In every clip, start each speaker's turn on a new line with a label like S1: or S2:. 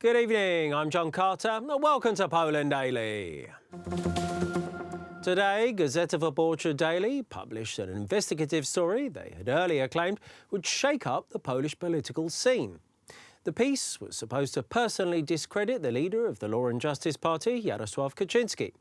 S1: Good evening, I'm Jon Carter, and welcome to Poland Daily. Today, Gazeta Wyborcza Daily published an investigative story they had earlier claimed would shake up the Polish political scene. The piece was supposed to personally discredit the leader of the Law and Justice Party, Jarosław Kaczyński.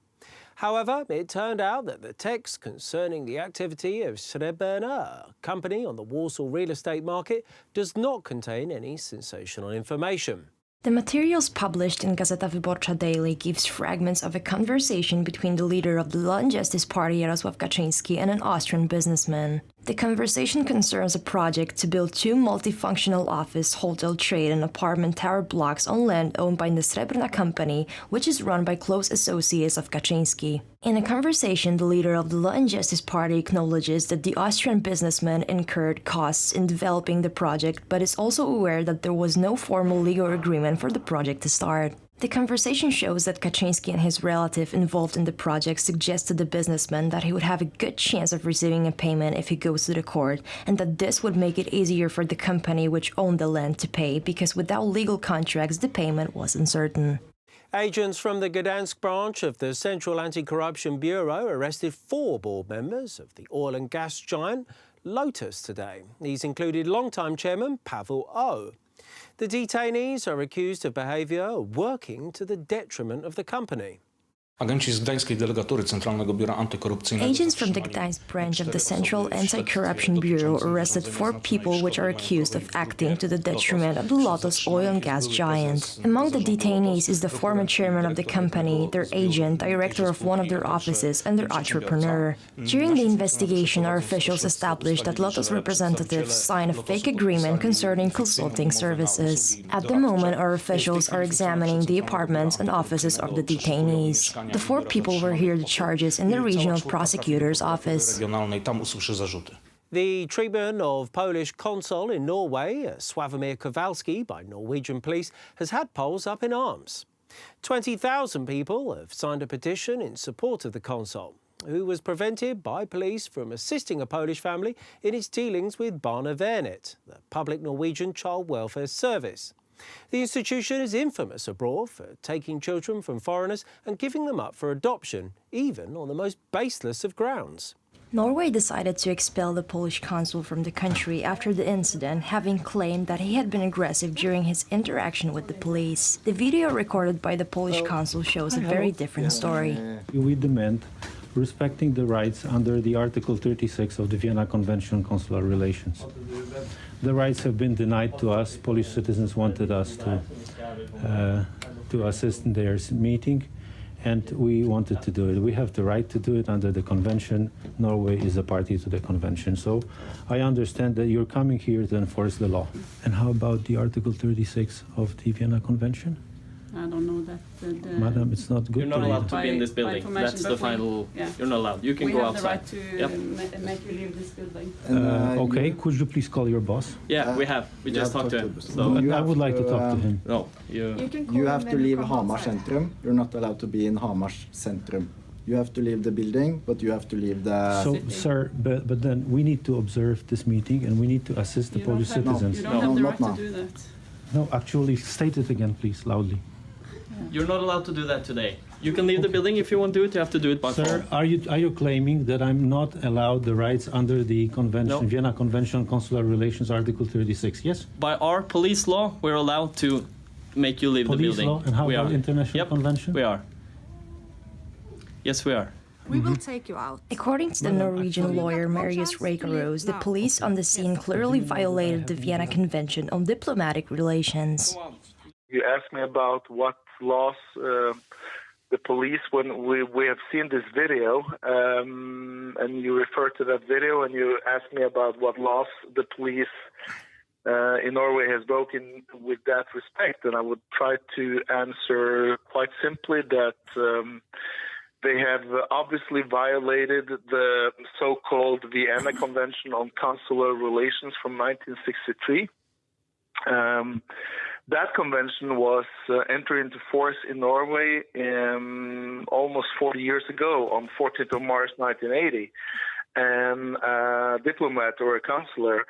S1: However, it turned out that the text concerning the activity of Srebrna, a company on the Warsaw real estate market, does not contain any sensational information.
S2: The materials published in Gazeta Wyborcza Daily gives fragments of a conversation between the leader of the Law and Justice Party, Jarosław Kaczyński, and an Austrian businessman. The conversation concerns a project to build two multifunctional office, hotel, trade, and apartment tower blocks on land owned by the Srebrna company, which is run by close associates of Kaczyński. In a conversation, the leader of the Law and Justice Party acknowledges that the Austrian businessman incurred costs in developing the project, but is also aware that there was no formal legal agreement for the project to start. The conversation shows that Kaczyński and his relative involved in the project suggest to the businessman that he would have a good chance of receiving a payment if he goes to the court, and that this would make it easier for the company which owned the land to pay, because without legal contracts the payment was uncertain.
S1: Agents from the Gdansk branch of the Central Anti-Corruption Bureau arrested 4 board members of the oil and gas giant Lotus today. These included longtime chairman Paweł O. The detainees are accused of behaviour working to the detriment of the company.
S3: Agents from the
S2: Gdańsk branch of the Central Anti-Corruption Bureau arrested 4 people which are accused of acting to the detriment of the Lotus oil and gas giant. Among the detainees is the former chairman of the company, their agent, director of one of their offices, and their entrepreneur. During the investigation, our officials established that Lotus representatives signed a fake agreement concerning consulting services. At the moment, our officials are examining the apartments and offices of the detainees. The 4 people were heard the charges in the regional prosecutor's office.
S1: The treatment of Polish consul in Norway, Sławomir Kowalski, by Norwegian police has had Poles up in arms. 20,000 people have signed a petition in support of the consul, who was prevented by police from assisting a Polish family in its dealings with Barnevernet, the public Norwegian child welfare service. The institution is infamous abroad for taking children from foreigners and giving them up for adoption, even on the most baseless of grounds.
S2: Norway decided to expel the Polish consul from the country after the incident, having claimed that he had been aggressive during his interaction with the police. The video recorded by the Polish consul shows a very different story.
S4: We demand respecting the rights under the Article 36 of the Vienna Convention on Consular Relations. The rights have been denied to us. Polish citizens wanted us to assist in their meeting, and we wanted to do it. We have the right to do it under the convention. Norway is a party to the convention. So I understand that you're coming here to enforce the law. And how about the Article 36 of the Vienna Convention?
S5: I don't know that.
S4: Madam, it's not good.
S6: You're not allowed to be in this building. That's the final. You're not allowed. You can go outside.
S5: We have the right to make you leave this building.
S4: Okay, could you please call your boss?
S6: Yeah, we have. We just talked to him. So
S4: I would like to talk to him.
S6: no,
S7: You have to leave Hamar Centrum. You're not allowed to be in Hamar Centrum. You have to leave the building, but you have to leave the...
S4: So, sir, but then we need to observe this meeting and we need to assist the Polish citizens.
S5: You don't have the right to do that.
S4: No, actually, state it again, please, loudly.
S6: you're not allowed to do that today. You can leave the building if you want to do it. You have to do it by phone.
S4: Sir, are you claiming that I'm not allowed the rights under the convention,
S6: No.
S4: Vienna Convention on Consular Relations, Article 36? Yes.
S6: By our police law, we're allowed to make you leave the
S4: Police
S6: building.
S4: law, and how
S6: we
S4: about
S6: are.
S4: international convention?
S6: We are. Yes, we are.
S8: We will take you out.
S2: According to the Norwegian lawyer Marius Reikeros, the police on the scene clearly violated the Vienna Convention on Diplomatic Relations.
S9: You asked me about what laws the police, when we have seen this video, and you referred to that video, and you asked me about what laws the police in Norway has broken with that respect, and I would try to answer quite simply that they have obviously violated the so-called Vienna Convention on Consular Relations from 1963. That convention was entered into force in Norway almost 40 years ago, on 14th of March 1980. And a diplomat or a consular,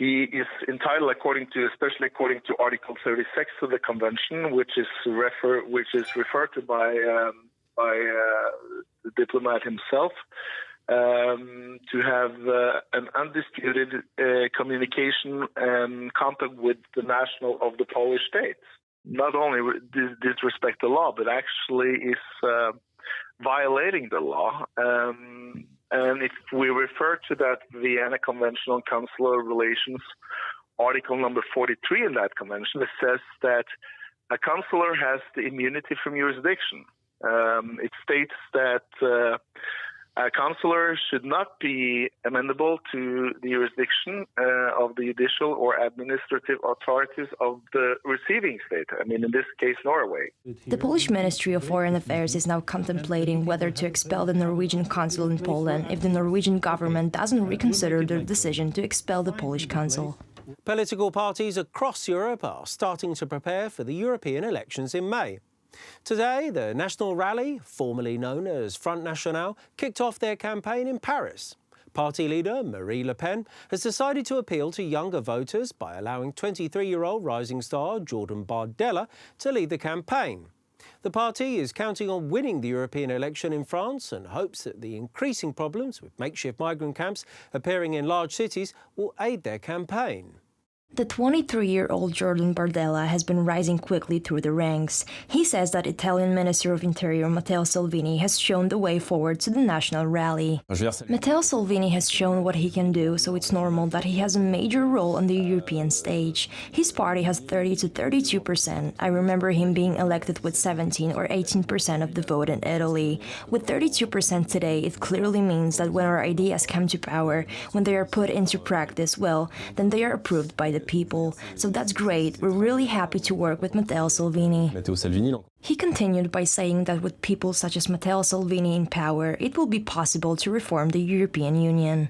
S9: He is entitled, especially according to Article 36 of the Convention, which is referred to by the diplomat himself, to have an undisputed communication and contact with the national of the Polish state. Not only disrespect the law, but actually is violating the law. And if we refer to that Vienna Convention on Consular Relations, Article number 43 in that convention, it says that a consular has the immunity from jurisdiction. It states that a consular should not be amenable to the jurisdiction of the judicial or administrative authorities of the receiving state. I mean, in this case, Norway.
S2: The Polish Ministry of Foreign Affairs is now contemplating whether to expel the Norwegian consul in Poland if the Norwegian government doesn't reconsider their decision to expel the Polish consul.
S1: Political parties across Europe are starting to prepare for the European elections in May. Today, the National Rally, formerly known as Front National, kicked off their campaign in Paris. Party leader Marine Le Pen has decided to appeal to younger voters by allowing 23-year-old rising star Jordan Bardella to lead the campaign. The party is counting on winning the European election in France and hopes that the increasing problems with makeshift migrant camps appearing in large cities will aid their campaign.
S2: The 23-year-old Jordan Bardella has been rising quickly through the ranks. He says that Italian Minister of Interior Matteo Salvini has shown the way forward to the national rally. Matteo Salvini has shown what he can do, so it's normal that he has a major role on the European stage. His party has 30 to 32%. I remember him being elected with 17 or 18% of the vote in Italy. With 32% today, it clearly means that when our ideas come to power, when they are put into practice, well, then they are approved by the people. So that's great. We're really happy to work with Matteo Salvini. He continued by saying that with people such as Matteo Salvini in power, it will be possible to reform the European Union.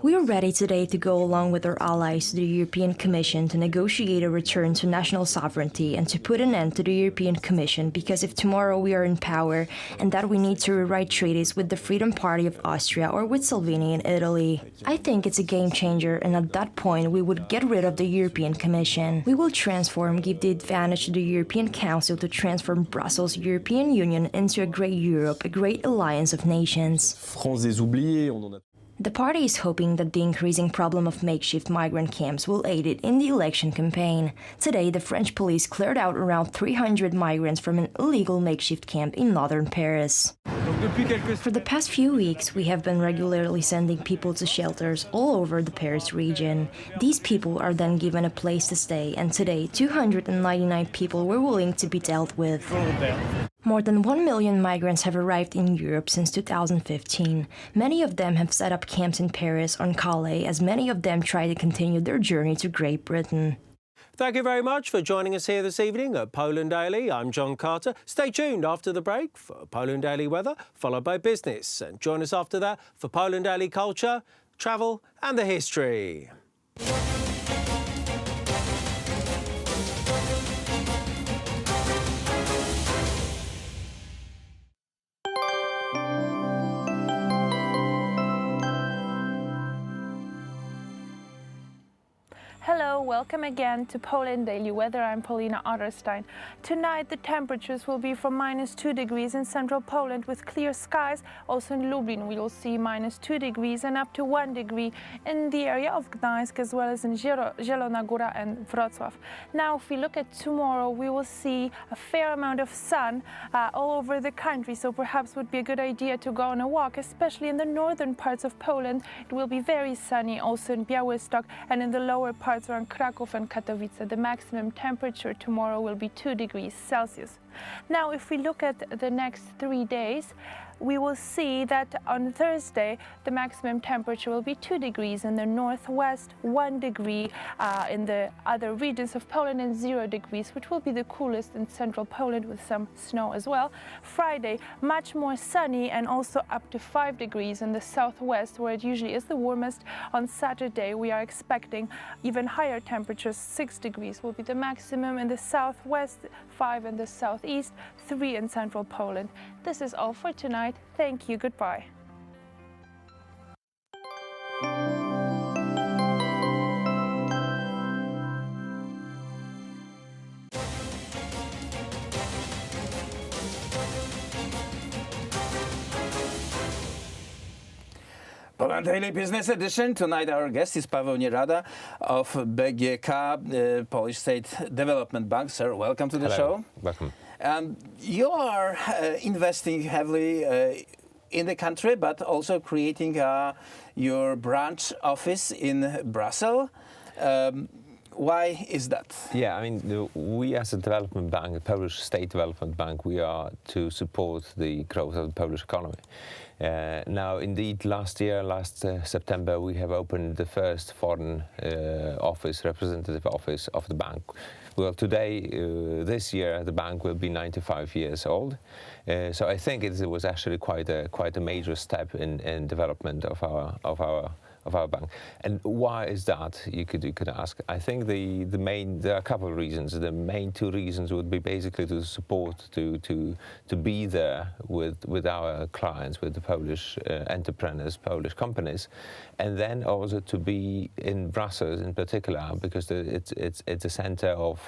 S2: We are ready today to go along with our allies to the European Commission to negotiate a return to national sovereignty and to put an end to the European Commission, because if tomorrow we are in power and that we need to rewrite treaties with the Freedom Party of Austria or with Salvini in Italy, I think it's a game changer, and at that point we would get rid of the European Commission. We will give the advantage to the European Council to transform Brussels' European Union into a great Europe, a great alliance of nations. The party is hoping that the increasing problem of makeshift migrant camps will aid it in the election campaign. Today, the French police cleared out around 300 migrants from an illegal makeshift camp in northern Paris. For the past few weeks, we have been regularly sending people to shelters all over the Paris region. These people are then given a place to stay, and today 299 people were willing to be dealt with. More than 1 million migrants have arrived in Europe since 2015. Many of them have set up camps in Paris or Calais, as many of them try to continue their journey to Great Britain.
S1: Thank you very much for joining us here this evening at Poland Daily. I'm Jon Carter. Stay tuned after the break for Poland Daily Weather, followed by Business. And join us after that for Poland Daily Culture, Travel and the History.
S3: Hello, welcome again to Poland Daily Weather. I'm Paulina Otterstein. Tonight the temperatures will be from -2 degrees in central Poland with clear skies. Also in Lublin we will see -2 degrees and up to 1 degree in the area of Gdańsk, as well as in Zielona Góra and Wrocław. Now if we look at tomorrow, we will see a fair amount of sun all over the country, so perhaps would be a good idea to go on a walk, especially in the northern parts of Poland. It will be very sunny also in Białystok and in the lower parts around Kraków and Katowice. The maximum temperature tomorrow will be 2 degrees Celsius. Now, if we look at the next 3 days, we will see that on Thursday the maximum temperature will be 2 degrees in the northwest, 1 degree in the other regions of Poland, and 0 degrees, which will be the coolest in central Poland with some snow as well. Friday, much more sunny and also up to 5 degrees in the southwest, where it usually is the warmest. On Saturday we are expecting even higher temperatures. 6 degrees will be the maximum in the southwest, 5 in the southeast, 3 in central Poland. This is all for tonight. Thank you. Goodbye.
S8: Poland Daily Business Edition. Tonight our guest is Paweł Nierada of BGK, Polish State Development Bank. Sir, welcome to the show.
S10: Welcome.
S8: You are investing heavily in the country, but also creating your branch office in Brussels. Why is that?
S10: Yeah, I mean, we as a development bank, the Polish State Development Bank, we are to support the growth of the Polish economy. Now, indeed, last September, we have opened the first foreign representative office of the bank. Well, today, this year, the bank will be 95 years old. So I think it was actually quite a major step in development of our bank. And why is that? You could ask. I think there are a couple of reasons. The main two reasons would be basically to support, to be there with our clients, with the Polish entrepreneurs, Polish companies, and then also to be in Brussels in particular, because it's a center of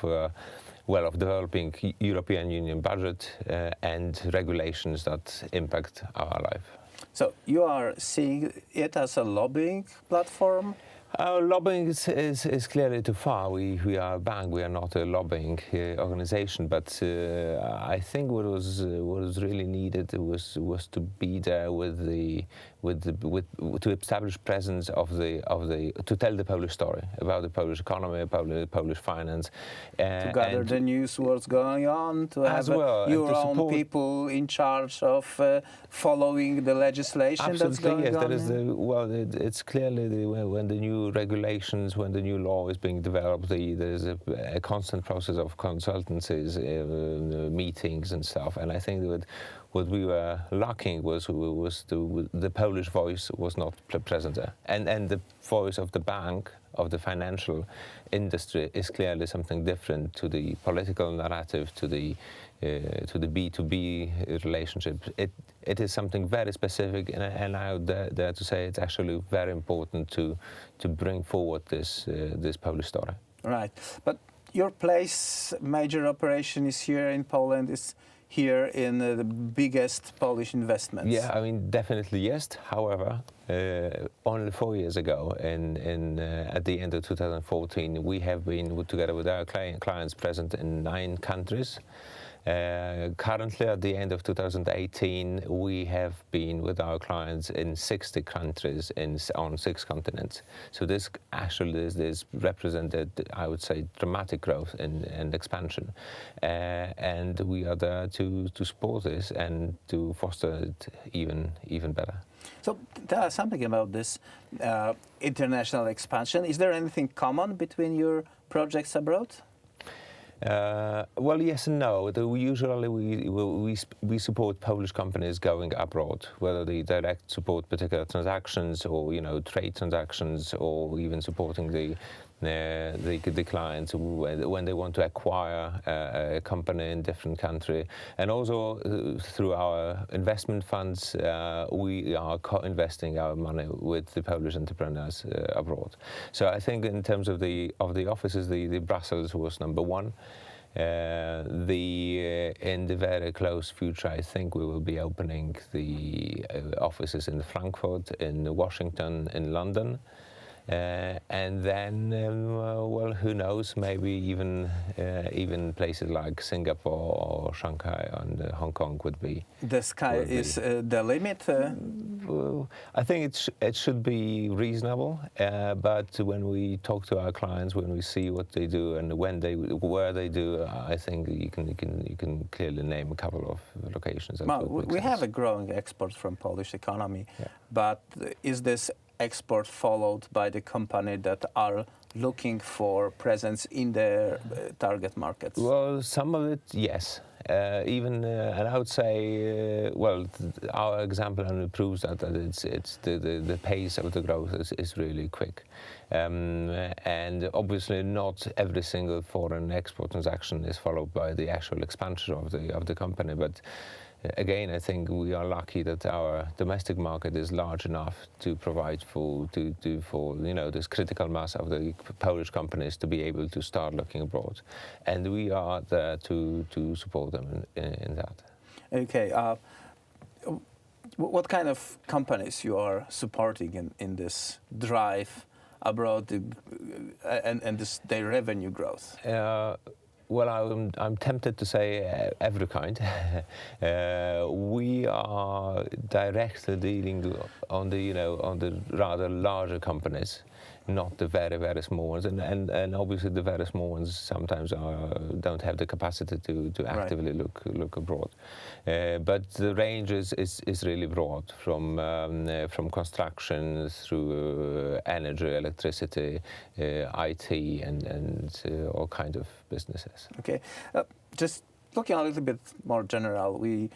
S10: developing European Union budget and regulations that impact our life.
S8: So you are seeing it as a lobbying platform?
S10: Lobbying is clearly too far. We are a bank. We are not a lobbying organization. But I think what was really needed was to be there to establish presence to tell the Polish story about the Polish economy, about the Polish finance,
S8: to gather the news, what's going on, to have your own people in charge of following the legislation that's going on.
S10: Absolutely, yes. It's clearly when the new regulations, when the new law is being developed, there's a constant process of consultancies, meetings and stuff. And I think that what we were lacking was the Polish voice was not present there. And the voice of the bank, of the financial industry, is clearly something different to the political narrative, to the B2B relationship. It is something very specific, and I would dare to say it's actually very important to bring forward this Polish story.
S8: Right, but your major operation is here in Poland, is here in the biggest Polish investments.
S10: Yeah, I mean, definitely yes. However, only 4 years ago, at the end of 2014, we have been together with our clients present in 9 countries. Currently, at the end of 2018, we have been with our clients in 60 countries on 6 continents. So this represented, I would say, dramatic growth and expansion. And we are there to support this and to foster it even better.
S8: So tell us something about this international expansion. Is there anything common between your projects abroad?
S10: Well, yes and no. Usually we support Polish companies going abroad, whether they direct support particular transactions or trade transactions, or even supporting the clients when they want to acquire a company in a different country. And also through our investment funds, we are co-investing our money with the Polish entrepreneurs abroad. So I think in terms of the offices, the Brussels was number 1. In the very close future, I think we will be opening the offices in Frankfurt, in Washington, in London. And then, well, who knows? Maybe even places like Singapore or Shanghai and Hong Kong would be.
S8: The sky is the limit.
S10: Well, I think it should be reasonable. But when we talk to our clients, when we see what they do and where they do, I think you can clearly name a couple of locations.
S8: Well, we have a growing export from Polish economy, but is this export followed by the company that are looking for presence in their target markets?
S10: Well, some of it, yes. And I would say, our example only proves that it's the pace of the growth is really quick. And obviously not every single foreign export transaction is followed by the actual expansion of the company, but again, I think we are lucky that our domestic market is large enough to provide for this critical mass of the Polish companies to be able to start looking abroad, and we are there to support them in that.
S8: Okay. What kind of companies you are supporting in this drive abroad and their revenue growth?
S10: Well, I'm tempted to say every kind. We are directly dealing on the rather larger companies, not the very, very small ones, and obviously the very small ones sometimes don't have the capacity to actively look abroad. But the range is really broad, from construction through energy, electricity, IT, and all kinds of businesses.
S8: Okay, just looking a little bit more general, we.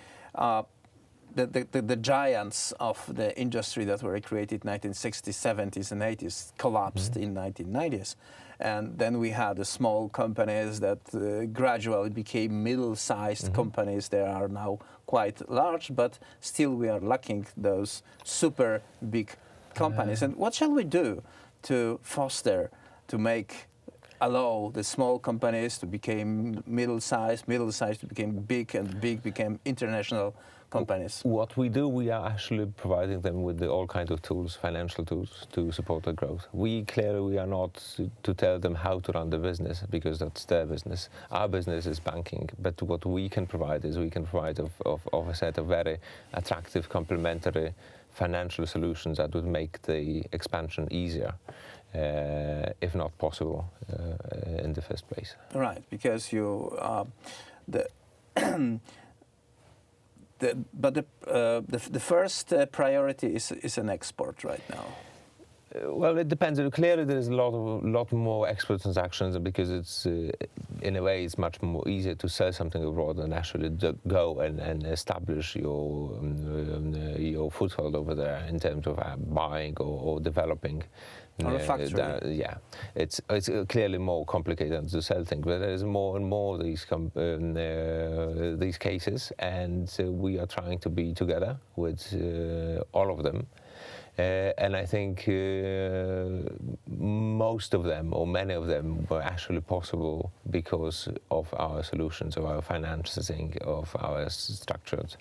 S8: The giants of the industry that were created in 1960s, 70s, and 80s collapsed in 1990s. And then we had the small companies that gradually became middle-sized companies. They are now quite large, but still we are lacking those super big companies. And what shall we do to foster, to allow the small companies to become middle-sized to become big, and big became international companies?
S10: What we do, we are actually providing them with all kinds of tools, financial tools, to support their growth. We are not to tell them how to run the business, because that's their business. Our business is banking, but what we can provide is of a set of very attractive, complementary financial solutions that would make the expansion easier, if not possible, in the first place.
S8: Right, because the first priority is an export right now.
S10: Well, it depends. Clearly, there's a lot more export transactions, because it's in a way it's much more easier to sell something abroad than actually go and establish your foothold over there in terms of buying or develling.
S8: Or a factory.
S10: Yeah, it's clearly more complicated to sell things, but there's more and more these cases, and we are trying to be together with all of them. And I think most of them, or many of them, were actually possible because of our solutions, of our financing, of our structured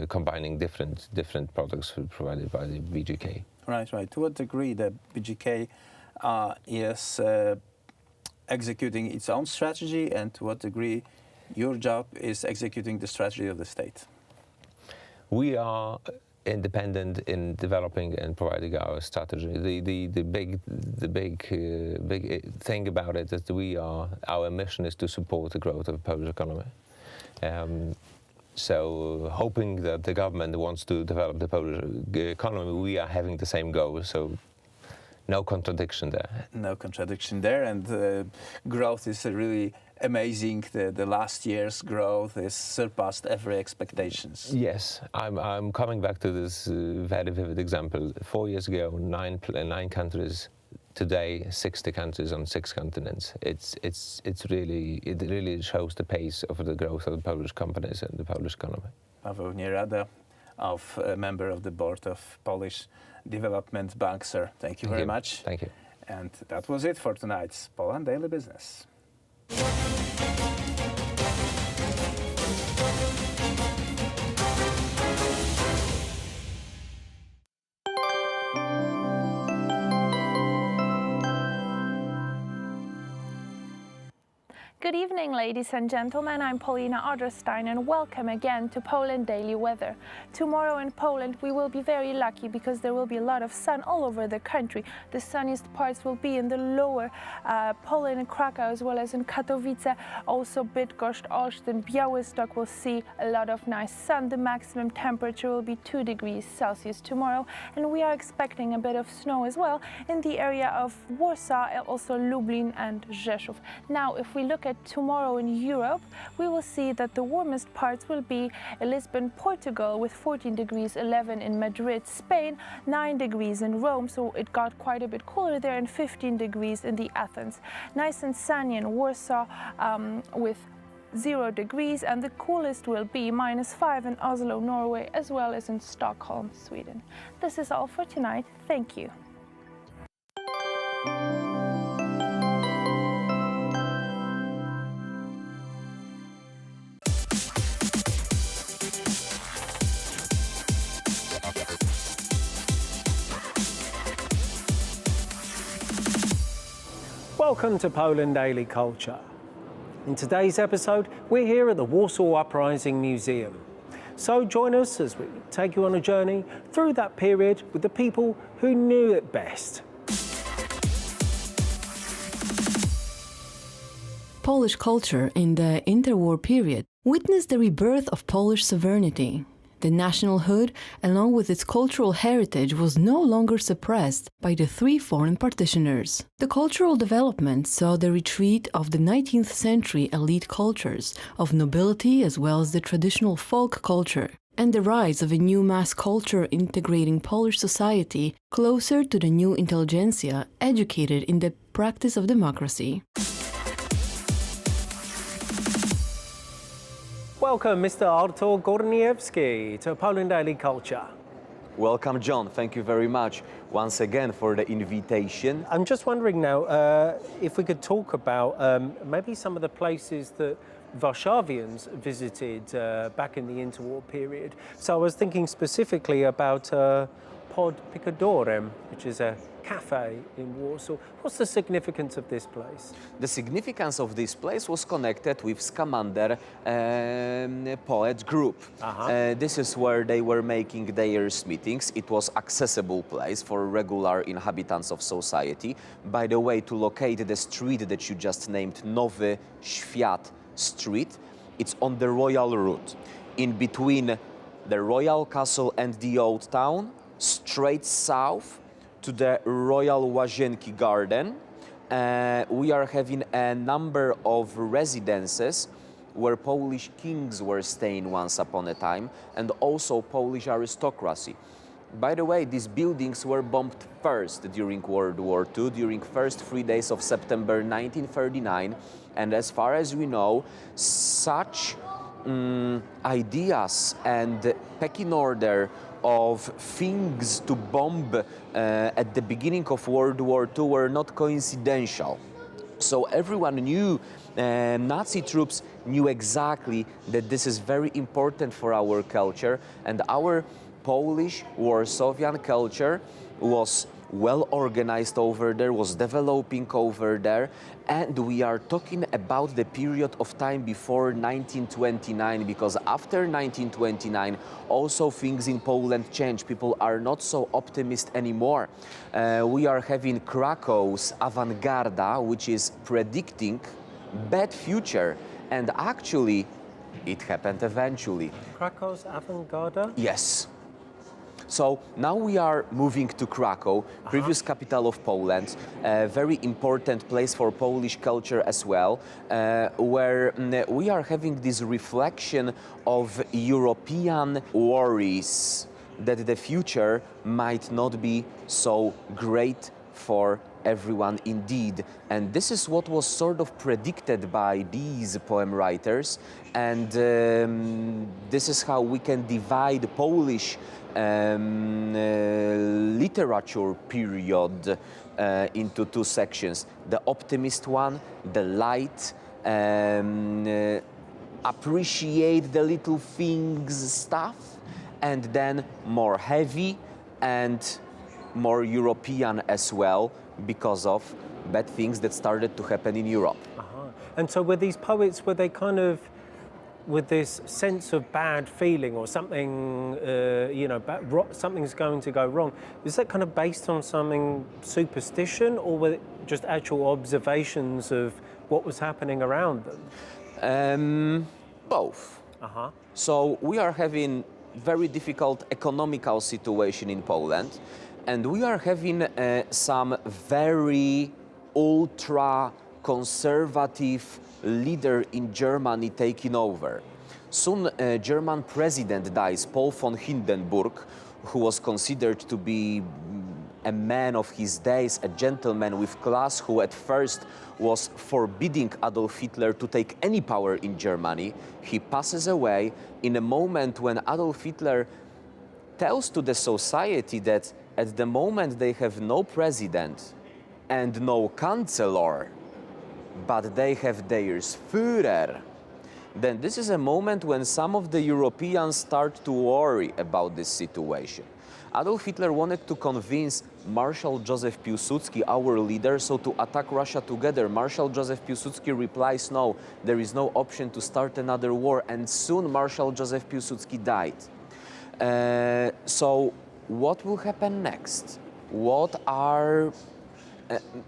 S10: combining different products provided by the BGK.
S8: Right. To what degree the BGK is executing its own strategy, and to what degree your job is executing the strategy of the state?
S10: We are independent in developing and providing our strategy. The big thing about it is that our mission is to support the growth of the Polish economy. So hoping that the government wants to develop the Polish economy, we are having the same goal. So no contradiction there.
S8: No contradiction there, and growth is really amazing. The last year's growth has surpassed every expectations.
S10: Yes, I'm coming back to this very vivid example. 4 years ago, nine countries. Today, 60 countries on 6 continents. It really shows the pace of the growth of the Polish companies and the Polish economy.
S8: Paweł Nierada, a member of the board of Polish Development Bank, sir. Thank you very much.
S10: Thank you.
S8: And that was it for tonight's Poland Daily Business.
S3: Good evening, ladies and gentlemen. I'm Paulina Adlerstein, and welcome again to Poland Daily Weather. Tomorrow in Poland we will be very lucky because there will be a lot of sun all over the country. The sunniest parts will be in the lower Poland and Krakow, as well as in Katowice. Also Bydgoszcz, Olsztyn, Białystok will see a lot of nice sun. The maximum temperature will be 2 degrees Celsius tomorrow, and we are expecting a bit of snow as well in the area of Warsaw, also Lublin and Rzeszów. Now, if we look at tomorrow in Europe, we will see that the warmest parts will be Lisbon, Portugal, with 14 degrees, 11 in Madrid, Spain, 9 degrees in Rome, so it got quite a bit cooler there, and 15 degrees in the Athens. Nice and sunny in Warsaw with 0 degrees, and the coolest will be -5 in Oslo, Norway, as well as in Stockholm, Sweden. This is all for tonight. Thank you.
S1: Welcome to Poland Daily Culture. In today's episode, we're here at the Warsaw Uprising Museum. So join us as we take you on a journey through that period with the people who knew it best.
S11: Polish culture in the interwar period witnessed the rebirth of Polish sovereignty. The nationalhood, along with its cultural heritage, was no longer suppressed by the three foreign partitioners. The cultural development saw the retreat of the 19th century elite cultures, of nobility as well as the traditional folk culture, and the rise of a new mass culture integrating Polish society closer to the new intelligentsia educated in the practice of democracy.
S1: Welcome, Mr. Artur Gorniewski, to Poland Daily Culture.
S12: Welcome, John. Thank you very much once again for the invitation.
S1: I'm just wondering now if we could talk about maybe some of the places that Warszawians visited back in the interwar period. So I was thinking specifically about Pod Picadorem, which is a cafe in Warsaw. What's the significance of this place?
S12: The significance of this place was connected with Scamander poet group. This is where they were making their meetings. It was accessible place for regular inhabitants of society. By the way, to locate the street that you just named, Nowy Świat Street, it's on the Royal Route. In between the Royal Castle and the Old Town, straight south to the Royal Łazienki Garden. We are having a number of residences where Polish kings were staying once upon a time, and also Polish aristocracy. By the way, these buildings were bombed first during World War II, during first 3 days of September 1939, and as far as we know, such ideas and pecking order of things to bomb at the beginning of World War II were not coincidental. So everyone knew, Nazi troops knew exactly that this is very important for our culture, and our Polish Warszawian culture was well organized over there, was developing over there, and we are talking about the period of time before 1929, because after 1929 also things in Poland change. People are not so optimistic anymore. We are having Krakow's avant-garde, which is predicting bad future, and actually it happened eventually.
S1: Krakow's avant-garde?
S12: Yes. So now we are moving to Krakow, previous capital of Poland, a very important place for Polish culture as well, where we are having this reflection of European worries that the future might not be so great for everyone indeed. And this is what was sort of predicted by these poem writers, and this is how we can divide Polish literature period into two sections. The optimist one, the light, appreciate the little things stuff, and then more heavy and more European as well, because of bad things that started to happen in Europe.
S1: And so were these poets, were they kind of with this sense of bad feeling or something, something's going to go wrong? Is that kind of based on something superstition, or were it just actual observations of what was happening around them?
S12: Both. So we are having very difficult economical situation in Poland, and we are having some very ultra conservative leader in Germany taking over. Soon German president dies, Paul von Hindenburg, who was considered to be a man of his days, a gentleman with class, who at first was forbidding Adolf Hitler to take any power in Germany. He passes away in a moment when Adolf Hitler tells to the society that at the moment they have no president and no chancellor, but they have their Führer. then this is a moment when some of the Europeans start to worry about this situation. Adolf Hitler wanted to convince Marshal Józef Piłsudski, our leader, so to attack Russia together. Marshal Józef Piłsudski replies, no, there is no option to start another war, and soon Marshal Józef Piłsudski died. So what will happen next? What are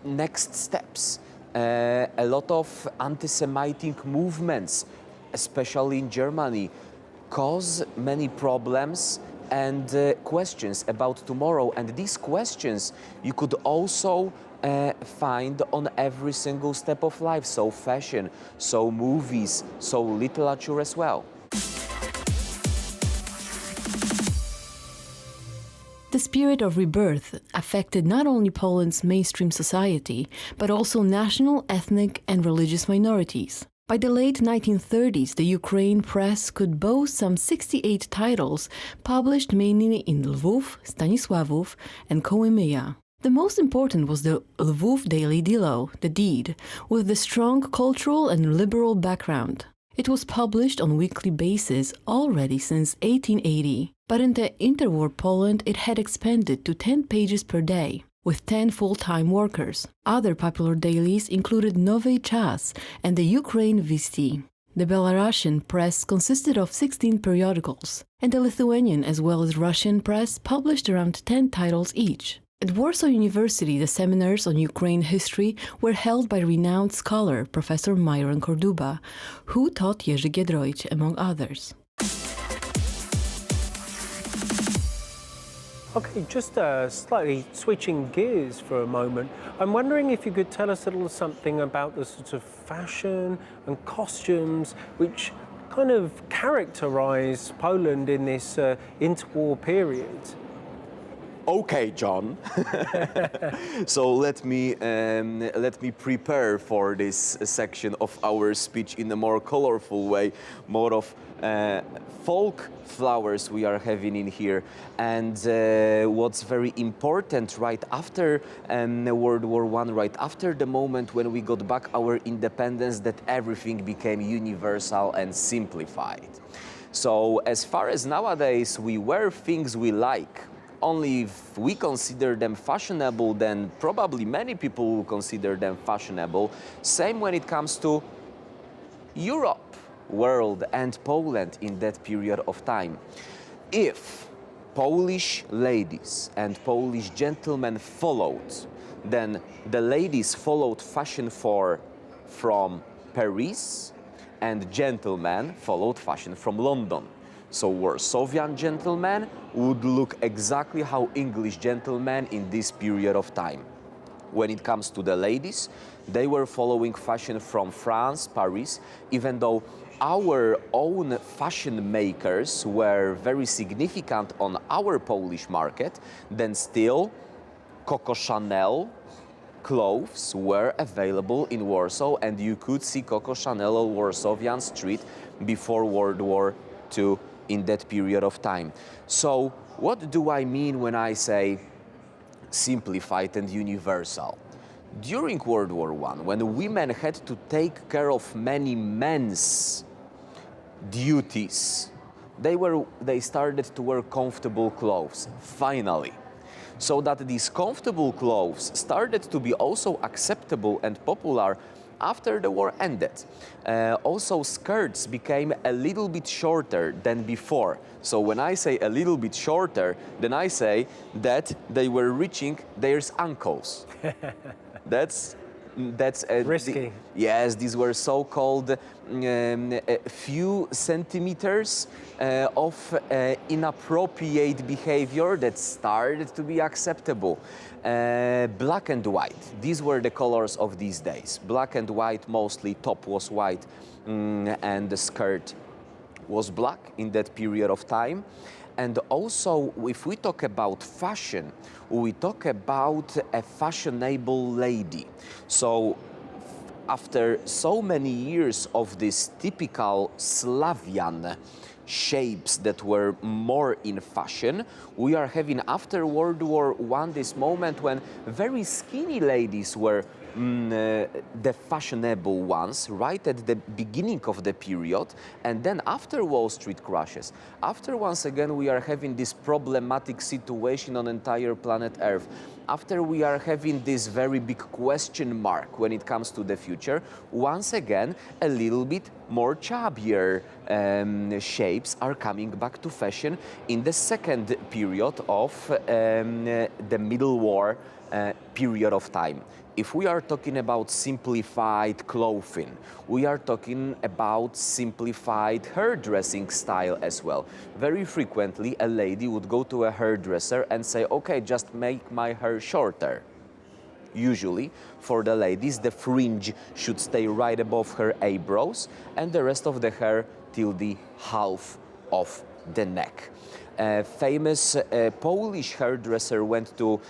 S12: next steps? A lot of anti-Semitic movements, especially in Germany, cause many problems and questions about tomorrow. And these questions you could also find on every single step of life. So fashion, so movies, so literature as well.
S11: The spirit of rebirth affected not only Poland's mainstream society, but also national, ethnic, and religious minorities. By the late 1930s, the Ukraine press could boast some 68 titles, published mainly in Lwów, Stanisławów, and Kołymia. The most important was the Lwów Daily Dilo, The Deed, with a strong cultural and liberal background. It was published on a weekly basis already since 1880, but in the interwar Poland it had expanded to 10 pages per day, with 10 full-time workers. Other popular dailies included Nowy Czas and the Ukraine Visti. The Belarusian press consisted of 16 periodicals, and the Lithuanian as well as Russian press published around 10 titles each. At Warsaw University, the seminars on Ukraine history were held by renowned scholar Professor Myron Korduba, who taught Jerzy Giedroyć, among others.
S1: Okay, just slightly switching gears for a moment. I'm wondering if you could tell us a little something about the sort of fashion and costumes which kind of characterize Poland in this interwar period.
S12: Okay, John. So let me prepare for this section of our speech in a more colorful way, more of folk flowers we are having in here. And what's very important right after World War I, right after the moment when we got back our independence, that everything became universal and simplified. So as far as nowadays we wear things we like, only if we consider them fashionable, then probably many people will consider them fashionable. Same when it comes to Europe, world, and Poland in that period of time. If Polish ladies and Polish gentlemen followed, then the ladies followed fashion from Paris, and gentlemen followed fashion from London. So Warsawian gentlemen would look exactly how English gentlemen in this period of time. When it comes to the ladies, they were following fashion from France, Paris, even though our own fashion makers were very significant on our Polish market, then still Coco Chanel clothes were available in Warsaw, and you could see Coco Chanel on Warsawian street before World War II in that period of time. So what do I mean when I say simplified and universal? During World War I, when women had to take care of many men's duties, they started to wear comfortable clothes, finally. So that these comfortable clothes started to be also acceptable and popular after the war ended. Also, skirts became a little bit shorter than before. So when I say a little bit shorter, then I say that they were reaching their ankles. That's
S1: risky.
S12: Yes, these were so-called few centimeters of inappropriate behavior that started to be acceptable. Black and white, these were the colors of these days. Black and white, mostly top was white and the skirt was black in that period of time. And also, if we talk about fashion, we talk about a fashionable lady. So after so many years of this typical Slavian shapes that were more in fashion, we are having after World War I this moment when very skinny ladies were the fashionable ones right at the beginning of the period, and then after Wall Street crashes, after once again we are having this problematic situation on entire planet Earth, after we are having this very big question mark when it comes to the future, once again a little bit more chubbier shapes are coming back to fashion in the second period of the Middle War period of time. If we are talking about simplified clothing, we are talking about simplified hairdressing style as well. Very frequently, a lady would go to a hairdresser and say, okay, just make my hair shorter. Usually, for the ladies, the fringe should stay right above her eyebrows and the rest of the hair till the half of the neck. A famous Polish hairdresser went to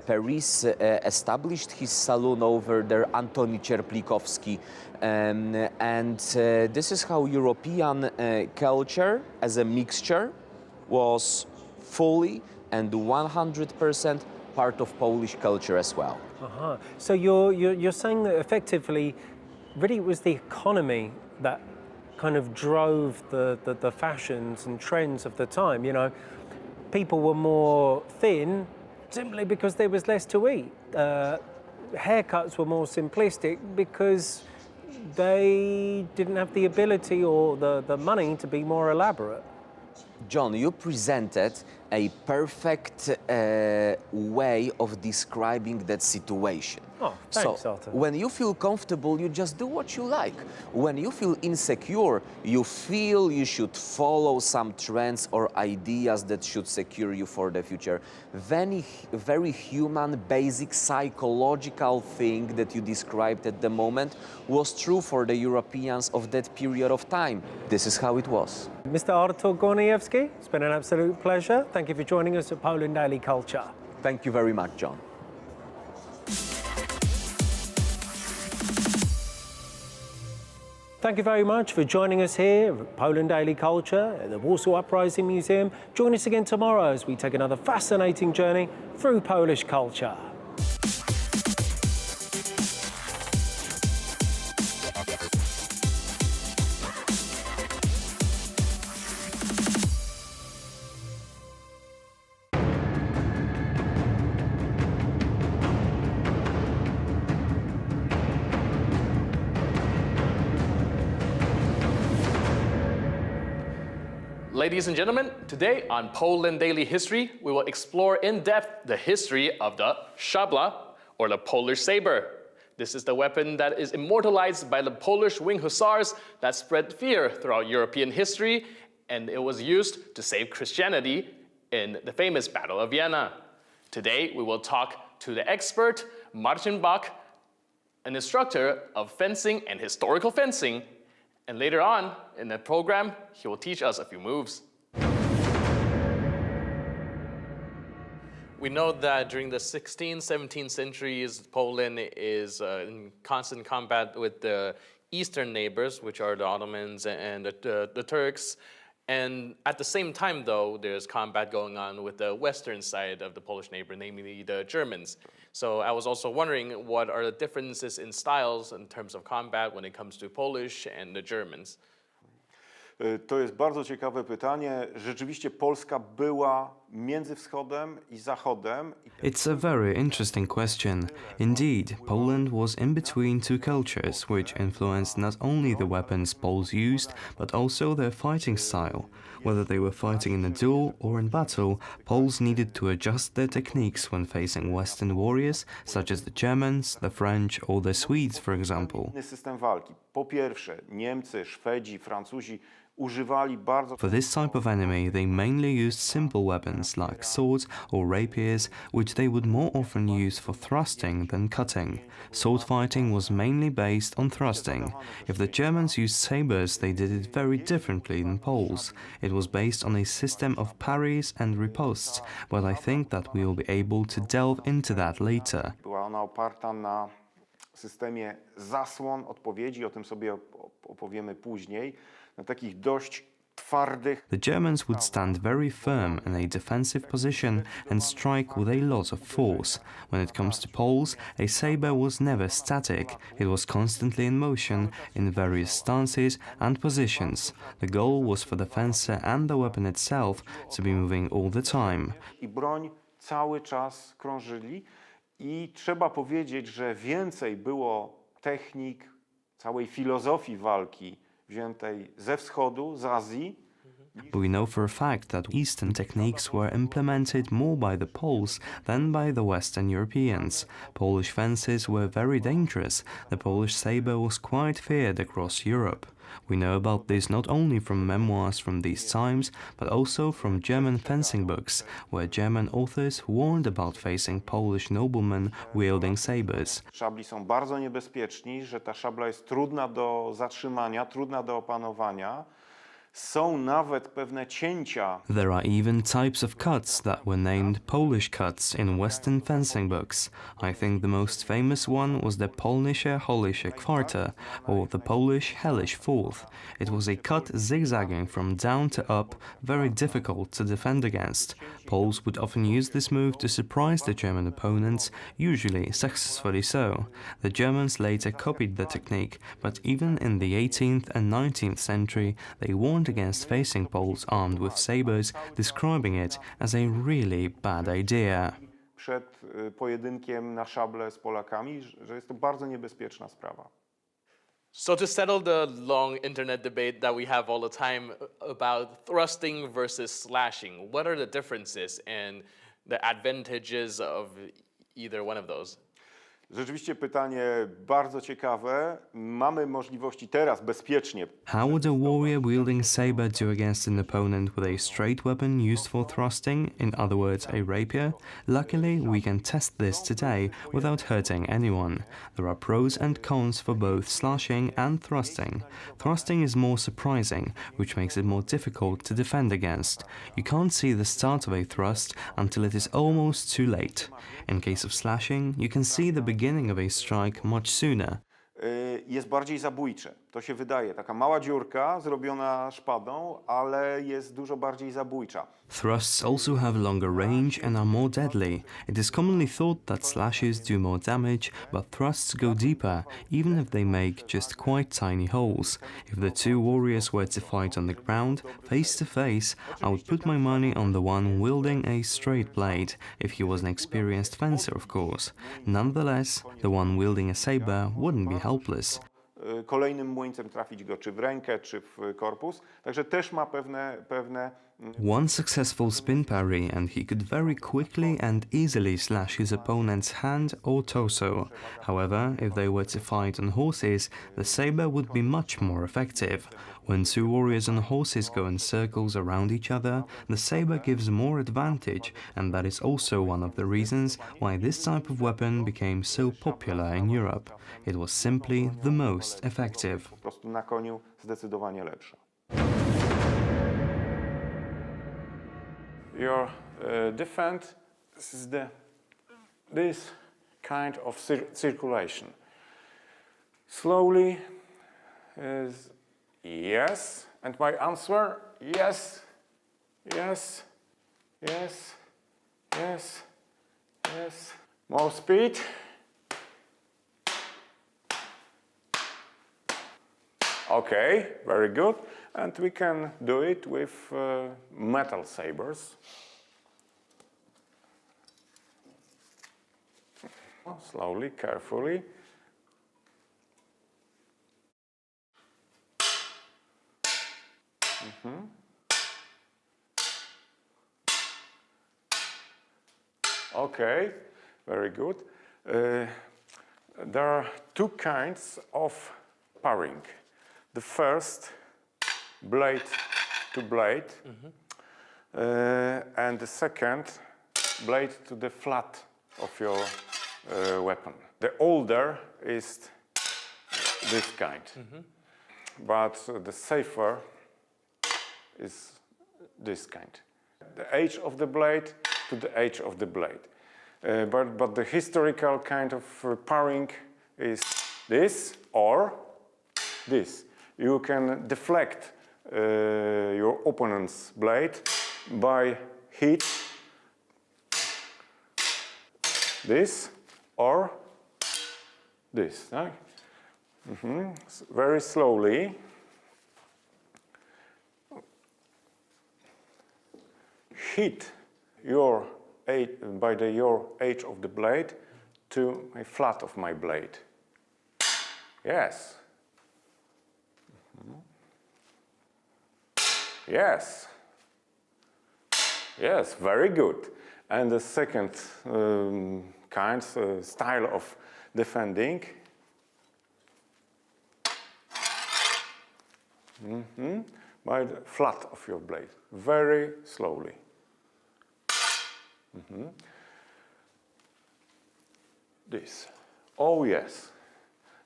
S12: Paris, established his salon over there, Antoni Cierplikowski. And this is how European culture as a mixture was fully and 100% part of Polish culture as well.
S1: Uh-huh. So you're saying that effectively, really it was the economy that kind of drove the fashions and trends of the time. You know, people were more thin simply because there was less to eat. Haircuts were more simplistic because they didn't have the ability or the money to be more elaborate.
S12: John, you presented a perfect way of describing that situation.
S1: Oh, thanks,
S12: so
S1: Arthur.
S12: when you feel comfortable, you just do what you like. When you feel insecure, you feel you should follow some trends or ideas that should secure you for the future. Very human, basic psychological thing that you described at the moment was true for the Europeans of that period of time. This is how it was.
S1: Mr. Artur Gorniejewski, it's been an absolute pleasure. Thank you for joining us at Poland Daily Culture.
S12: Thank you very much, John.
S1: Thank you very much for joining us here at Poland Daily Culture at the Warsaw Uprising Museum. Join us again tomorrow as we take another fascinating journey through Polish culture.
S6: Ladies and gentlemen, today on Poland Daily History, we will explore in depth the history of the szabla, or the Polish saber. This is the weapon that is immortalized by the Polish wing hussars that spread fear throughout European history, and it was used to save Christianity in the famous Battle of Vienna. Today, we will talk to the expert, Marcin Bąk, an instructor of fencing and historical fencing. And later on in the program, he will teach us a few moves. We know that during the 16th, 17th centuries, Poland is in constant combat with the eastern neighbors, which are the Ottomans and the Turks. And at the same time, though, there's combat going on with the western side of the Polish neighbor, namely the Germans. So I was also wondering, what are the differences in styles in terms of combat when it comes to Polish and the Germans?
S13: To jest bardzo ciekawe pytanie. Rzeczywiście Polska była między wschodem I zachodem.
S14: It's a very interesting question. Indeed, Poland was in between two cultures, which influenced not only the weapons Poles used, but also their fighting style. Whether they were fighting in a duel or in battle, Poles needed to adjust their techniques when facing Western warriors, such as the Germans, the French, or the Swedes, for example.
S13: System walki. Po pierwsze, Niemcy, Szwedzi, Francuzi
S14: For this type of enemy, they mainly used simple weapons like swords or rapiers, which they would more often use for thrusting than cutting. Sword fighting was mainly based on thrusting. If the Germans used sabers, they did it very differently than Poles. It was based on a system of parries and riposts, but I think that we will be able to delve into that later.
S13: Była ona oparta na systemie zasłon, odpowiedzi, o tym sobie opowiemy później. Na takich dość
S14: The Germans would stand very firm in a defensive position and strike with a lot of force. When it comes to Poles, a saber was never static. It was constantly in motion in various stances and positions. The goal was for the fencer and the weapon itself to be moving all the time.
S13: I broń cały czas krążyli i trzeba powiedzieć, że więcej było technik, całej filozofii walki wziętej ze wschodu, z Azji.
S14: We know for a fact that Eastern techniques were implemented more by the Poles than by the Western Europeans. Polish fences were very dangerous. The Polish saber was quite feared across Europe. We know about this not only from memoirs from these times, but also from German fencing books, where German authors warned about facing Polish noblemen wielding sabers.
S13: Szabli są bardzo niebezpieczni, że ta szabla jest trudna do zatrzymania, trudna do opanowania. Są nawet pewne cięcia.
S14: There are even types of cuts that were named Polish cuts in Western fencing books. I think the most famous one was the Polnische Holische Quarter, or the Polish Hellish Fourth. It was a cut zigzagging from down to up, very difficult to defend against. Poles would often use this move to surprise the German opponents, usually successfully so. The Germans later copied the technique, but even in the 18th and 19th century, they warned against facing Poles armed with sabers, describing it as a really bad idea.
S13: Przed pojedynkiem na szable z Polakami, że jest to bardzo niebezpieczna sprawa.
S6: So to settle the long internet debate that we have all the time about thrusting versus slashing, what are the differences and the advantages of either one of those?
S13: Rzeczywiście pytanie bardzo ciekawe. Mamy możliwości teraz bezpiecznie.
S14: How would a warrior wielding saber do against an opponent with a straight weapon used for thrusting, in other words a rapier? Luckily, we can test this today without hurting anyone. There are pros and cons for both slashing and thrusting. Thrusting is more surprising, which makes it more difficult to defend against. You can't see the start of a thrust until it is almost too late. In case of slashing, you can see the beginning of a strike much sooner.
S13: Jest bardziej zabójcze. To się wydaje. Taka mała dziurka zrobiona szpadą, ale jest dużo bardziej zabójcza.
S14: Thrusts also have longer range and are more deadly. It is commonly thought that slashes do more damage, but thrusts go deeper, even if they make just quite tiny holes. If the two warriors were to fight on the ground, face to face, I would put my money on the one wielding a straight blade, if he was an experienced fencer, of course. Nonetheless, the one wielding a saber wouldn't be helpless.
S13: Kolejnym młyńcem trafić go czy w rękę, czy w korpus. Także też ma pewne
S14: One successful spin parry and he could very quickly and easily slash his opponent's hand or torso. However, if they were to fight on horses, the saber would be much more effective. When two warriors on horses go in circles around each other, the saber gives more advantage, and that is also one of the reasons why this type of weapon became so popular in Europe. It was simply the most effective.
S13: Po prostu na koniu zdecydowanie lepsza. Your defense is this kind of circulation. Slowly is yes, and my answer yes, yes, yes, yes, yes. More speed. Okay, very good. And we can do it with metal sabers. Slowly, carefully. Okay, very good. There are two kinds of parrying. The first, blade to blade, and the second, blade to the flat of your weapon. The older is this kind, but the safer is this kind. The edge of the blade to the edge of the blade. But the historical kind of parrying is this or this. You can deflect your opponent's blade by heat this or this. Right? Very slowly. Heat your your edge of the blade to my flat of my blade. Yes. Yes. Yes, very good. And the second style of defending. By the flat of your blade, very slowly. This. Oh yes.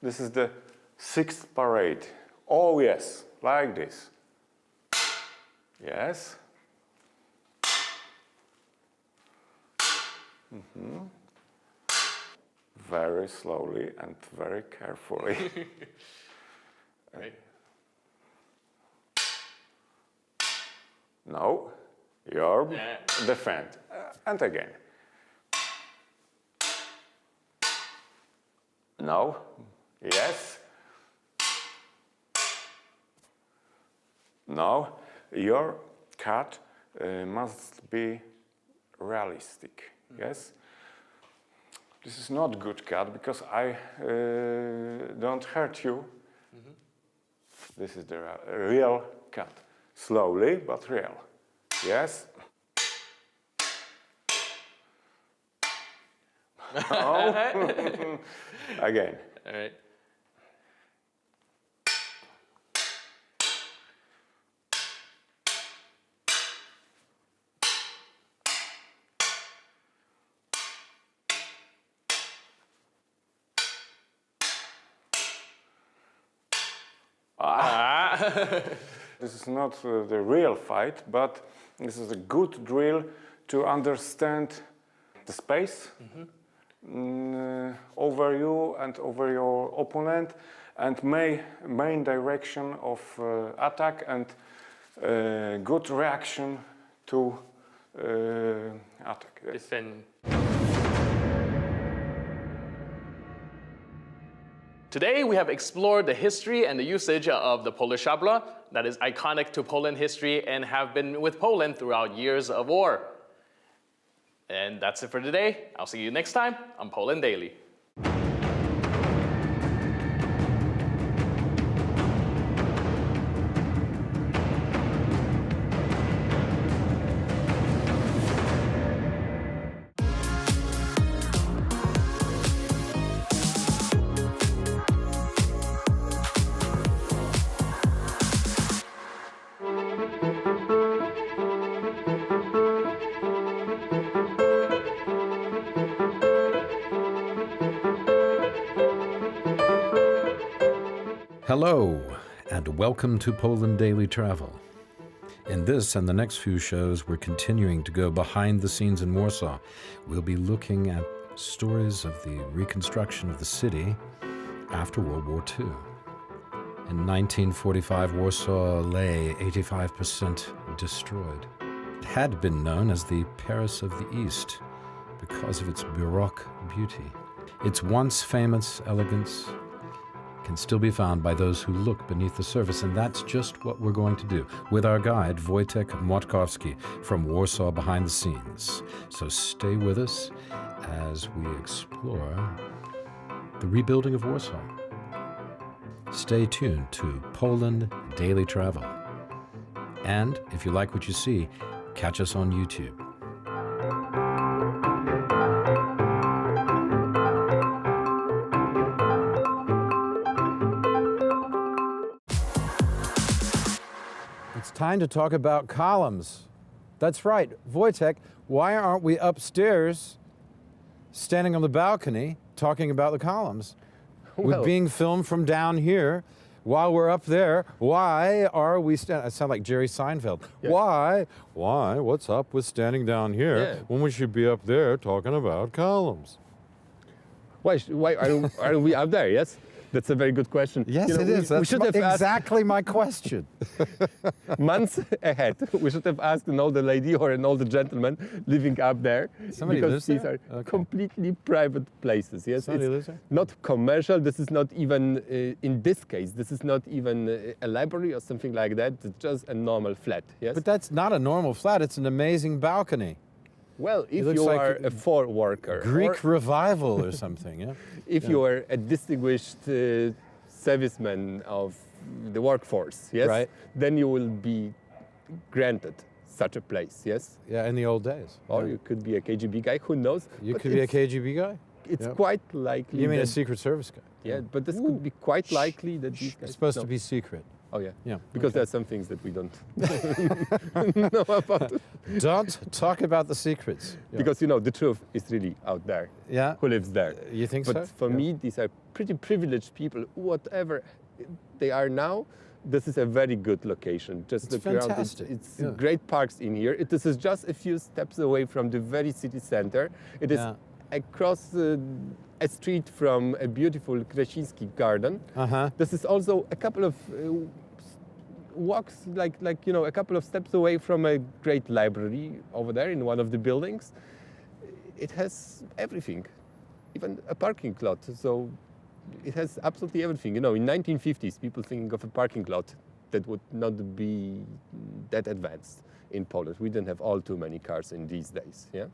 S13: This is the sixth parade. Oh yes, like this. Yes. Very slowly and very carefully.
S6: Right.
S13: No, your defend. And again. No. Yes. No. Your cut must be realistic. Yes. This is not good cut because I don't hurt you. This is the real cut. Slowly, but real. Yes? Oh. Again.
S6: All right.
S13: This is not the real fight, but this is a good drill to understand the space over you and over your opponent, and main direction of attack and good reaction to attack.
S6: Defend. Today we have explored the history and the usage of the Polish szabla that is iconic to Poland history and have been with Poland throughout years of war. And that's it for today. I'll see you next time on Poland Daily.
S15: Hello, and welcome to Poland Daily Travel. In this and the next few shows, we're continuing to go behind the scenes in Warsaw. We'll be looking at stories of the reconstruction of the city after World War II. In 1945, Warsaw lay 85% destroyed. It had been known as the Paris of the East because of its Baroque beauty. Its once famous elegance can still be found by those who look beneath the surface, and that's just what we're going to do with our guide, Wojtek Młotkowski, from Warsaw Behind the Scenes. So stay with us as we explore the rebuilding of Warsaw. Stay tuned to Poland Daily Travel. And if you like what you see, catch us on YouTube.
S16: Time to talk about columns. That's right, Wojtek, why aren't we upstairs standing on the balcony talking about the columns?
S17: Well,
S16: we're being filmed from down here. While we're up there, why are we standing? I sound like Jerry Seinfeld.
S17: Yeah.
S16: Why, what's up with standing down here when we should be up there talking about columns?
S17: Why are we up there, yes? That's a very good question.
S16: Yes,
S17: You know,
S16: it is.
S17: We
S16: That's
S17: should have
S16: exactly my question.
S17: asked months ahead. We should have asked an older lady or an older gentleman living up there.
S16: Somebody
S17: because
S16: lives
S17: these
S16: there?
S17: are completely private places. Yes,
S16: Somebody
S17: it's
S16: lives there?
S17: not commercial. This is not even, in this case, this is not even a library or something like that. It's just a normal flat. Yes.
S16: But that's not a normal flat. It's an amazing balcony.
S17: Well, if
S16: looks
S17: you
S16: like
S17: are a fort worker,
S16: Greek
S17: or
S16: revival or something, yeah?
S17: if you are a distinguished serviceman of the workforce, yes,
S16: Right.
S17: then you will be granted such a place, yes?
S16: Yeah, in the old days.
S17: Or
S16: Yeah.
S17: you could be a KGB guy, who knows?
S16: You
S17: But
S16: could be a
S17: it's-
S16: KGB guy?
S17: It's
S16: Yeah.
S17: quite likely.
S16: You mean a
S17: that-
S16: Secret Service guy?
S17: Yeah, but this could be quite likely that these guys...
S16: It's supposed
S17: no.
S16: to be secret.
S17: Oh, yeah.
S16: Yeah.
S17: Because
S16: okay.
S17: there are some things that we don't know about.
S16: Don't talk about the secrets. Yeah.
S17: Because, you know, the truth is really out there.
S16: Yeah.
S17: Who lives there.
S16: You think
S17: but
S16: so?
S17: for
S16: Yeah.
S17: me, these are pretty privileged people. Whatever they are now, this is a very good location. Just
S16: It's
S17: look around.
S16: fantastic.
S17: It's
S16: Yeah.
S17: great parks in here. This is just a few steps away from the very city center. It is
S16: Yeah.
S17: across a street from a beautiful Krasiński garden.
S16: Uh-huh.
S17: This is also a couple of walks, like you know, a couple of steps away from a great library over there in one of the buildings. It has everything, even a parking lot. So it has absolutely everything. You know, in 1950s, people thinking of a parking lot that would not be that advanced in Poland. We didn't have all too many cars in these days. Yeah.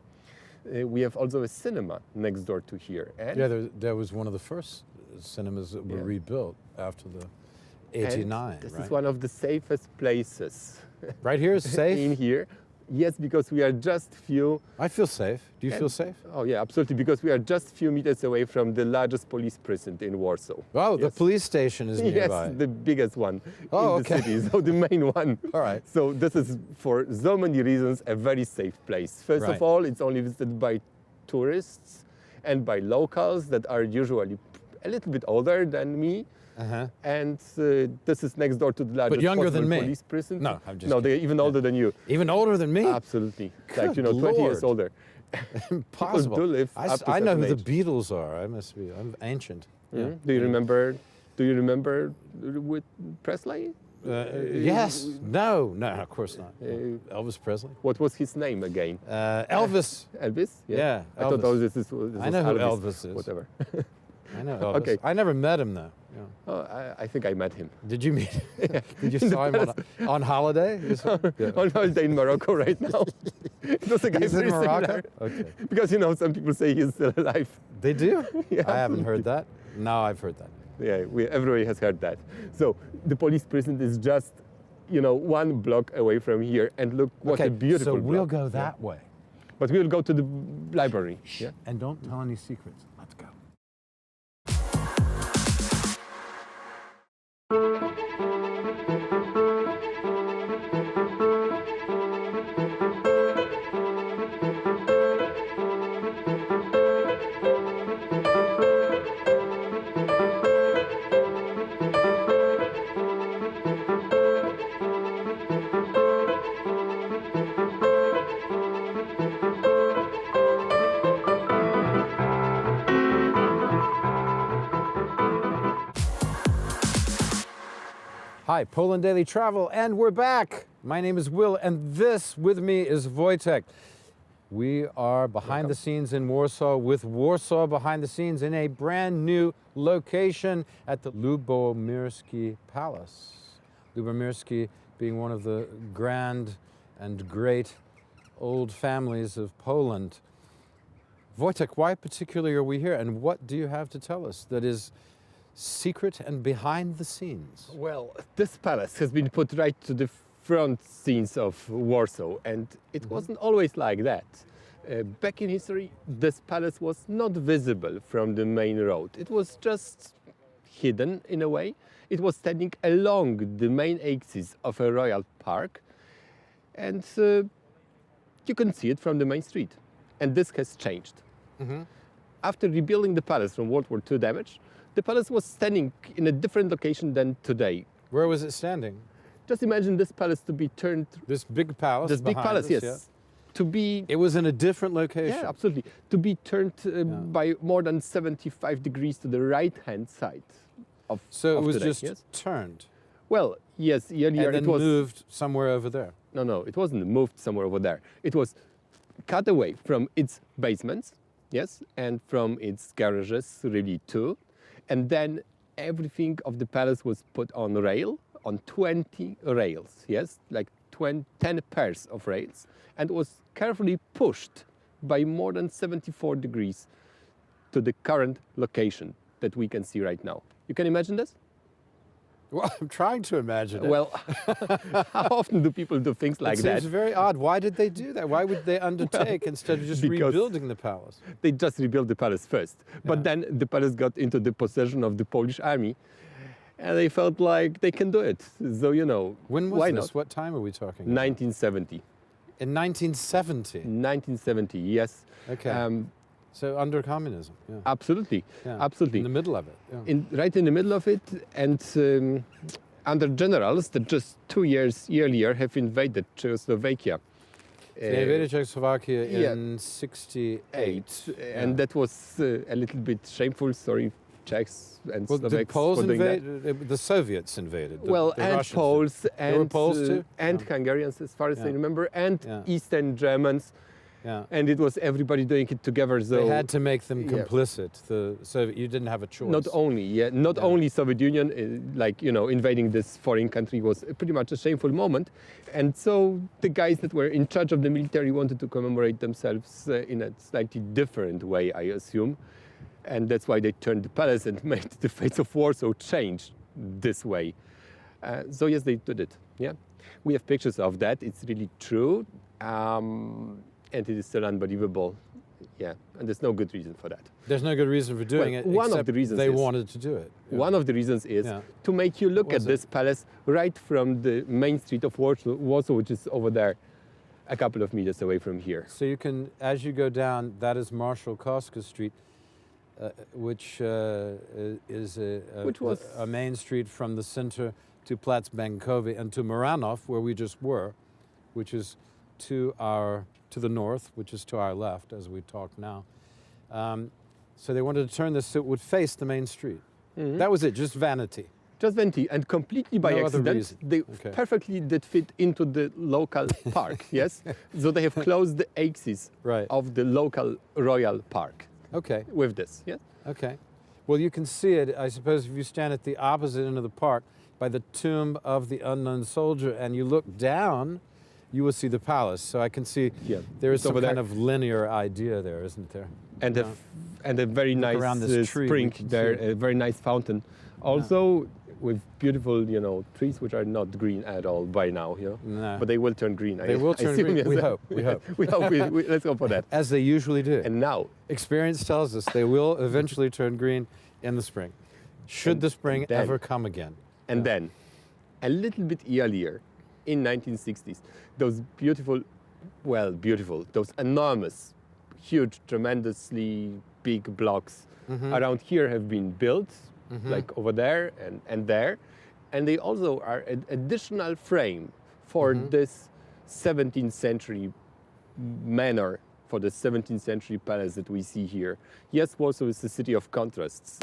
S17: We have also a cinema next door to here. And
S16: Yeah, there was one of the first cinemas that were
S17: Yeah.
S16: rebuilt after the 89,
S17: and this
S16: right?
S17: is one of the safest places.
S16: Right here is safe?
S17: In here. Yes, because we are just few...
S16: I feel safe. Do you feel safe?
S17: Oh, yeah, absolutely, because we are just few meters away from the largest police precinct in Warsaw.
S16: Oh, the
S17: Yes.
S16: police station is nearby.
S17: Yes, the biggest one
S16: Oh,
S17: in the
S16: okay.
S17: city, so the main one.
S16: All right.
S17: So this is, for so many reasons, a very safe place. First
S16: Right.
S17: of all, it's only visited by tourists and by locals that are usually a little bit older than me.
S16: Uh-huh.
S17: And this is next door to the largest
S16: younger
S17: possible
S16: than me.
S17: police precinct.
S16: No, I'm just
S17: No,
S16: kidding.
S17: they're even older than you.
S16: Even older than me?
S17: Absolutely. Like, you know,
S16: Good
S17: 20 years
S16: Lord.
S17: older.
S16: Impossible.
S17: People do live up to
S16: I know who
S17: certain
S16: the Beatles are. I'm ancient.
S17: Mhm. Do you remember? Do you remember with Presley?
S16: Yes. No, of course not. Elvis Presley.
S17: What was his name again?
S16: Elvis.
S17: Elvis?
S16: Yeah,
S17: I thought,
S16: Elvis.
S17: oh, this
S16: I know who
S17: Elvis.
S16: Elvis is.
S17: Whatever.
S16: I know Elvis.
S17: Okay.
S16: I never met him though. Yeah.
S17: Oh, I think I met him.
S16: Did you meet him? Did you
S17: In the
S16: saw him on holiday? You saw- yeah.
S17: On holiday in Morocco right now. It was a guy
S16: He's in
S17: very
S16: Morocco?
S17: similar.
S16: Okay.
S17: Because, you know, some people say he's still alive.
S16: They do?
S17: Yeah,
S16: I haven't heard that. No, I've heard that.
S17: Yeah, everybody has heard that. So the police precinct is just, you know, 1 block away from here. And look what a beautiful
S16: so we'll
S17: block.
S16: go that
S17: Yeah.
S16: way.
S17: But we'll go to the library. Yeah.
S16: And don't tell any secrets. Let's go. Hi, Poland Daily Travel, and we're back. My name is Will, and this with me is Wojtek. We are behind the scenes in Warsaw with Warsaw behind the scenes in a brand new location at the Lubomirski Palace. Lubomirski being one of the grand and great old families of Poland. Wojtek, why particularly are we here, and what do you have to tell us that is secret and behind the scenes?
S17: Well, this palace has been put right to the front scenes of Warsaw, and it wasn't always like that. Back in history, this palace was not visible from the main road. It was just hidden in a way. It was standing along the main axis of a royal park, and you can see it from the main street. And this has changed. After rebuilding the palace from World War II damage, the palace was standing in a different location than today.
S16: Where was it standing?
S17: Just imagine this palace to be turned...
S16: This big palace
S17: This big
S16: behind
S17: palace,
S16: us,
S17: yes.
S16: yeah.
S17: To be...
S16: It was in a different location.
S17: Yeah, absolutely. To be turned by more than 75 degrees to the right-hand side.
S16: So it was
S17: today,
S16: just
S17: yes?
S16: turned.
S17: Well, yes, earlier
S16: And then
S17: it was
S16: moved somewhere over there.
S17: No, it wasn't moved somewhere over there. It was cut away from its basements, yes, and from its garages, really too. And then everything of the palace was put on 20 rails, yes, like 10 pairs of rails, and was carefully pushed by more than 74 degrees to the current location that we can see right now. You can imagine this?
S16: Well, I'm trying to imagine it.
S17: Well, how often do people do things like that?
S16: It seems very odd. Why did they do that? Why would they undertake instead of just rebuilding the palace?
S17: They just rebuilt the palace first. But then the palace got into the possession of the Polish army, and they felt like they can do it. So, you know,
S16: when was
S17: why
S16: this?
S17: not?
S16: What time are we talking about?
S17: 1970.
S16: In 1970?
S17: 1970, yes.
S16: Okay. So under communism, yeah.
S17: Absolutely,
S16: Yeah.
S17: absolutely.
S16: In the middle of it. Yeah.
S17: Right in the middle of it, and under generals that just 2 years earlier have invaded Czechoslovakia.
S16: They invaded Czechoslovakia in 68.
S17: And that was a little bit shameful, sorry, Czechs and Slovaks.
S16: Did Poles
S17: for doing that.
S16: invade? The Soviets invaded. The
S17: and
S16: Russians
S17: Poles
S16: did.
S17: and
S16: There were Poles too?
S17: and Hungarians, as far as I
S16: Yeah.
S17: remember, and
S16: Yeah.
S17: Eastern Germans.
S16: Yeah.
S17: And it was everybody doing it together. So
S16: They had to make them
S17: Yeah.
S16: complicit. The Soviet, you didn't have a choice.
S17: Not only Soviet Union, like, you know, invading this foreign country was pretty much a shameful moment. And so the guys that were in charge of the military wanted to commemorate themselves in a slightly different way, I assume. And that's why they turned the palace and made the face of Warsaw change this way. So yes, they did it, yeah. We have pictures of that, it's really true. And it is still unbelievable, yeah. And there's no good reason for that.
S16: There's no good reason for doing it.
S17: One of
S16: except
S17: the reasons
S16: they
S17: is,
S16: wanted to do it. Yeah.
S17: One of the reasons is
S16: Yeah.
S17: to make you look
S16: What
S17: at
S16: was
S17: this palace right from the main street of Warsaw, which is over there, a couple of meters away from here.
S16: So you can, as you go down, that is Marshal Koska Street, which is a main street from the center to Plac Bankowy and to Maranov, where we just were, which is to the north, which is to our left as we talk now. So they wanted to turn this so it would face the main street.
S17: Mm-hmm.
S16: That was it, just vanity.
S17: Just vanity, and completely by
S16: No other
S17: accident,
S16: reason.
S17: they
S16: Okay.
S17: perfectly did fit into the local park, yes? So they have closed the axis of the local royal park.
S16: Okay.
S17: With this, yes?
S16: Okay. Well, you can see it, I suppose, if you stand at the opposite end of the park by the tomb of the unknown soldier and you look down, you will see the palace. So I can see there is
S17: It's
S16: some
S17: over there.
S16: kind of linear idea there, isn't there?
S17: And a very
S16: Look
S17: nice
S16: around this tree,
S17: spring
S16: we can
S17: there,
S16: see it.
S17: a very nice fountain. Also with beautiful, you know, trees which are not green at all by now, you know.
S16: No.
S17: But they will turn green.
S16: They will turn
S17: assume,
S16: green.
S17: yes.
S16: We hope. We hope.
S17: we hope. Let's go for that.
S16: As they usually do.
S17: And now,
S16: experience tells us they will eventually turn green in the spring. Should the spring
S17: then-
S16: ever come again?
S17: And then, a little bit earlier, in 1960s, those beautiful, those enormous, huge, tremendously big blocks around here have been built, like over there and there. And they also are an additional frame for this 17th century manor, for the 17th century palace that we see here. Yes, Warsaw is a city of contrasts.